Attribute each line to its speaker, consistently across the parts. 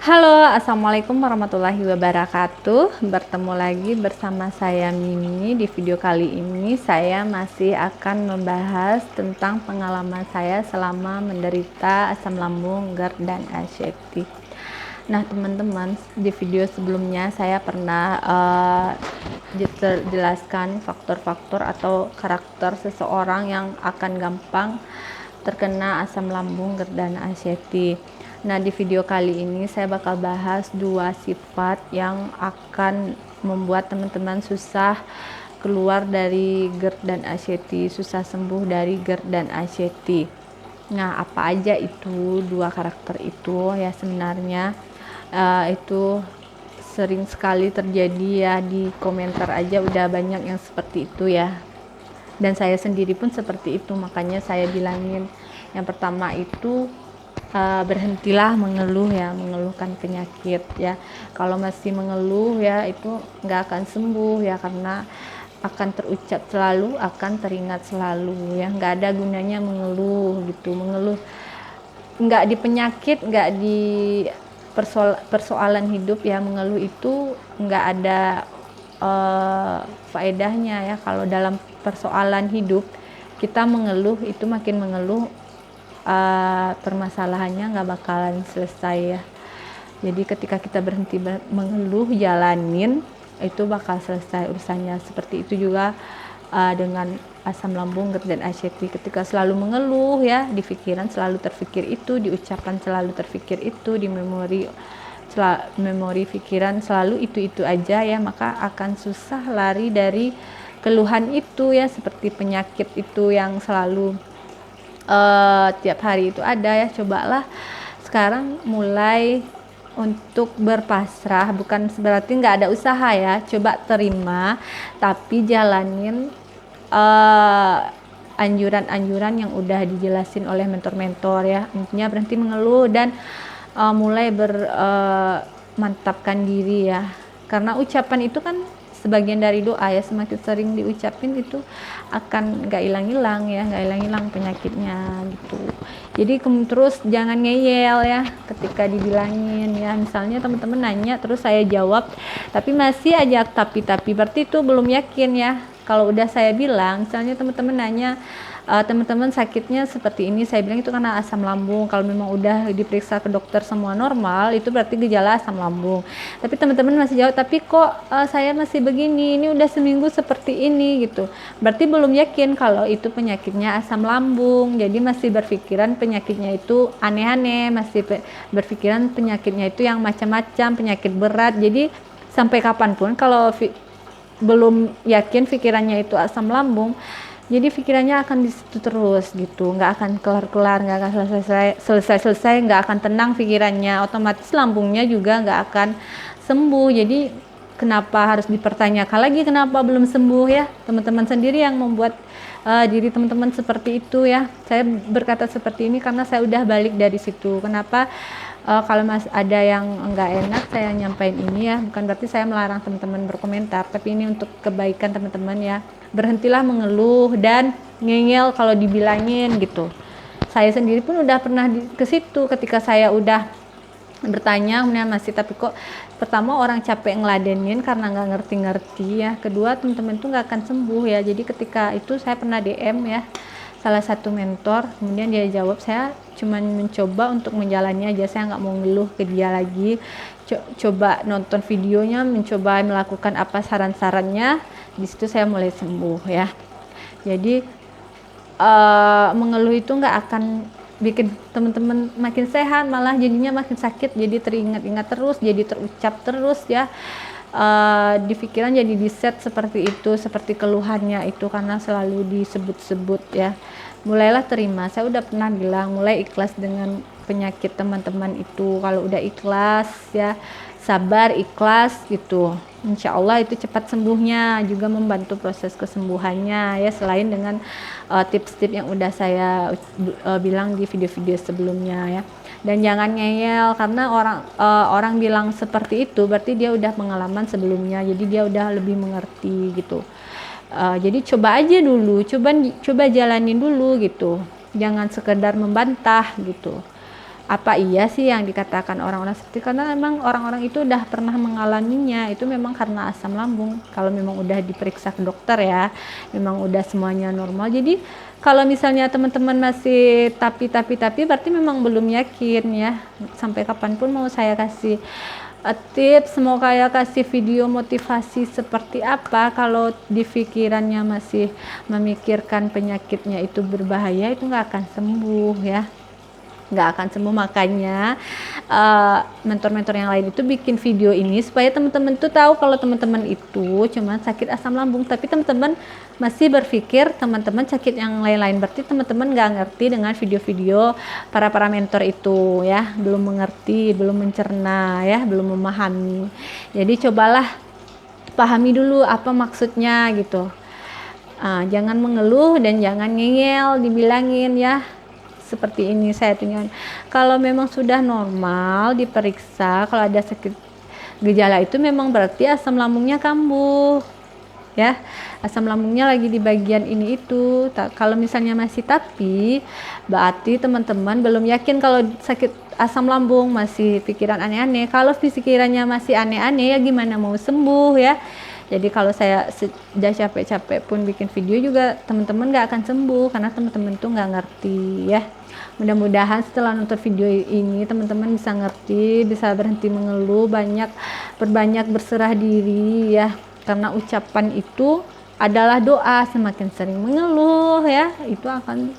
Speaker 1: Halo, assalamualaikum warahmatullahi wabarakatuh. Bertemu lagi bersama saya Mimi. Di video kali ini saya masih akan membahas tentang pengalaman saya selama menderita asam lambung, GERD, dan anxiety. Nah teman-teman, di video sebelumnya saya pernah jelaskan faktor-faktor atau karakter seseorang yang akan gampang terkena asam lambung, GERD, dan anxiety. Nah di video kali ini saya bakal bahas dua sifat yang akan membuat teman-teman susah keluar dari GERD dan anxiety, susah sembuh dari GERD dan anxiety. Nah apa aja itu dua karakter itu ya, sebenarnya itu sering sekali terjadi ya, di komentar aja udah banyak yang seperti itu ya, dan saya sendiri pun seperti itu. Makanya saya bilangin yang pertama itu berhentilah mengeluh ya, mengeluhkan penyakit ya. Kalau masih mengeluh ya itu nggak akan sembuh ya, karena akan terucap selalu, akan teringat selalu ya. Nggak ada gunanya mengeluh gitu. Mengeluh nggak di penyakit, nggak di persoalan hidup ya, mengeluh itu nggak ada faedahnya ya. Kalau dalam persoalan hidup kita mengeluh, itu makin mengeluh permasalahannya nggak bakalan selesai ya. Jadi ketika kita berhenti mengeluh, jalanin, itu bakal selesai urusannya. Seperti itu juga dengan asam lambung, GERD, dan anxiety. Ketika selalu mengeluh ya, di pikiran selalu terpikir itu, di ucapan selalu terpikir itu, di memori pikiran selalu itu aja ya, maka akan susah lari dari keluhan itu ya. Seperti penyakit itu yang selalu tiap hari itu ada ya. Cobalah sekarang mulai untuk berpasrah, bukan berarti nggak ada usaha ya. Coba terima, tapi jalanin anjuran-anjuran yang udah dijelasin oleh mentor-mentor ya. Intinya berhenti mengeluh dan mulai mantapkan diri ya, karena ucapan itu kan sebagian dari doa ya. Semakin sering diucapin itu akan nggak hilang-hilang ya, nggak hilang-hilang penyakitnya gitu. Jadi terus jangan ngeyel ya ketika dibilangin ya. Misalnya teman-teman nanya terus saya jawab tapi masih aja tapi berarti itu belum yakin ya. Kalau udah saya bilang, misalnya teman-teman nanya teman-teman sakitnya seperti ini, saya bilang itu karena asam lambung. Kalau memang udah diperiksa ke dokter semua normal, itu berarti gejala asam lambung. Tapi teman-teman masih jawab, tapi kok saya masih begini, ini udah seminggu seperti ini gitu. Berarti belum yakin kalau itu penyakitnya asam lambung. Jadi masih berpikiran penyakitnya itu aneh-aneh, masih berpikiran penyakitnya itu yang macam-macam, penyakit berat. Jadi sampai kapanpun kalau belum yakin pikirannya itu asam lambung, jadi pikirannya akan di situ terus gitu, nggak akan kelar-kelar, nggak akan selesai, nggak akan tenang pikirannya, otomatis lambungnya juga nggak akan sembuh. Jadi kenapa harus dipertanyakan lagi kenapa belum sembuh ya? Teman-teman sendiri yang membuat diri teman-teman seperti itu ya. Saya berkata seperti ini karena saya udah balik dari situ. Kenapa kalau ada yang nggak enak saya nyampain ini ya, bukan berarti saya melarang teman-teman berkomentar, tapi ini untuk kebaikan teman-teman ya. Berhentilah mengeluh dan ngeyel kalau dibilangin gitu. Saya sendiri pun udah pernah ke situ ketika saya udah bertanya, kemudian masih tapi kok. Pertama orang capek ngeladenin karena nggak ngerti-ngerti ya. Kedua teman-teman tuh nggak akan sembuh ya. Jadi ketika itu saya pernah DM ya salah satu mentor, kemudian dia jawab, saya cuman mencoba untuk menjalani aja, saya nggak mau ngeluh ke dia lagi. Coba nonton videonya, mencoba melakukan apa saran-sarannya, di situ saya mulai sembuh ya. Jadi mengeluh itu nggak akan bikin teman-teman makin sehat, malah jadinya makin sakit. Jadi teringat-ingat terus, jadi terucap terus ya. Di pikiran jadi diset seperti itu, seperti keluhannya itu karena selalu disebut-sebut ya. Mulailah terima, saya udah pernah bilang mulai ikhlas dengan penyakit teman-teman itu. Kalau udah ikhlas ya, sabar, ikhlas gitu, insya Allah itu cepat sembuhnya, juga membantu proses kesembuhannya ya. Selain dengan tips-tips yang udah saya bilang di video-video sebelumnya ya. Dan jangan ngeyel karena orang bilang seperti itu berarti dia udah pengalaman sebelumnya, jadi dia udah lebih mengerti gitu. Jadi coba aja dulu, coba jalanin dulu gitu, jangan sekedar membantah gitu. apa iya sih yang dikatakan orang-orang seperti, karena memang orang-orang itu udah pernah mengalaminya. Itu memang karena asam lambung. Kalau memang udah diperiksa ke dokter ya, memang udah semuanya normal. Jadi kalau misalnya teman-teman masih tapi berarti memang belum yakin ya. Sampai kapanpun mau saya kasih tips, mau kayak kasih video motivasi seperti apa, kalau di pikirannya masih memikirkan penyakitnya itu berbahaya, itu nggak akan sembuh ya, nggak akan sembuh. Makanya mentor-mentor yang lain itu bikin video ini supaya teman-teman tuh tahu kalau teman-teman itu cuma sakit asam lambung, tapi teman-teman masih berpikir teman-teman sakit yang lain-lain, berarti teman-teman nggak ngerti dengan video-video para mentor itu ya, belum mengerti, belum mencerna ya, belum memahami. Jadi cobalah pahami dulu apa maksudnya gitu. Jangan mengeluh dan jangan ngeyel dibilangin ya. Seperti ini saya tunjukkan. Kalau memang sudah normal diperiksa, kalau ada sakit gejala itu memang berarti asam lambungnya kambuh ya, asam lambungnya lagi di bagian ini itu. Kalau misalnya masih tapi, berarti teman-teman belum yakin kalau sakit asam lambung, masih pikiran aneh-aneh. Kalau pikirannya masih aneh-aneh ya gimana mau sembuh ya. Jadi kalau saya sudah capek-capek pun bikin video juga, teman-teman gak akan sembuh karena teman-teman tuh nggak ngerti ya. Mudah-mudahan setelah nonton video ini teman-teman bisa ngerti, bisa berhenti mengeluh, berbanyak berserah diri ya. Karena ucapan itu adalah doa. Semakin sering mengeluh ya, itu akan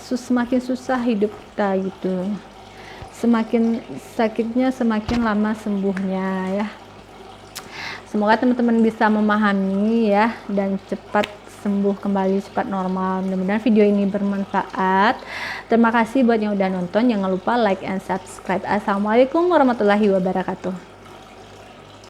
Speaker 1: semakin susah hidup kita gitu. Semakin sakitnya semakin lama sembuhnya ya. Semoga teman-teman bisa memahami ya dan cepat sembuh kembali, cepat normal. Mudah-mudahan video ini bermanfaat. Terima kasih buat yang udah nonton. Jangan lupa like and subscribe. Assalamualaikum warahmatullahi wabarakatuh.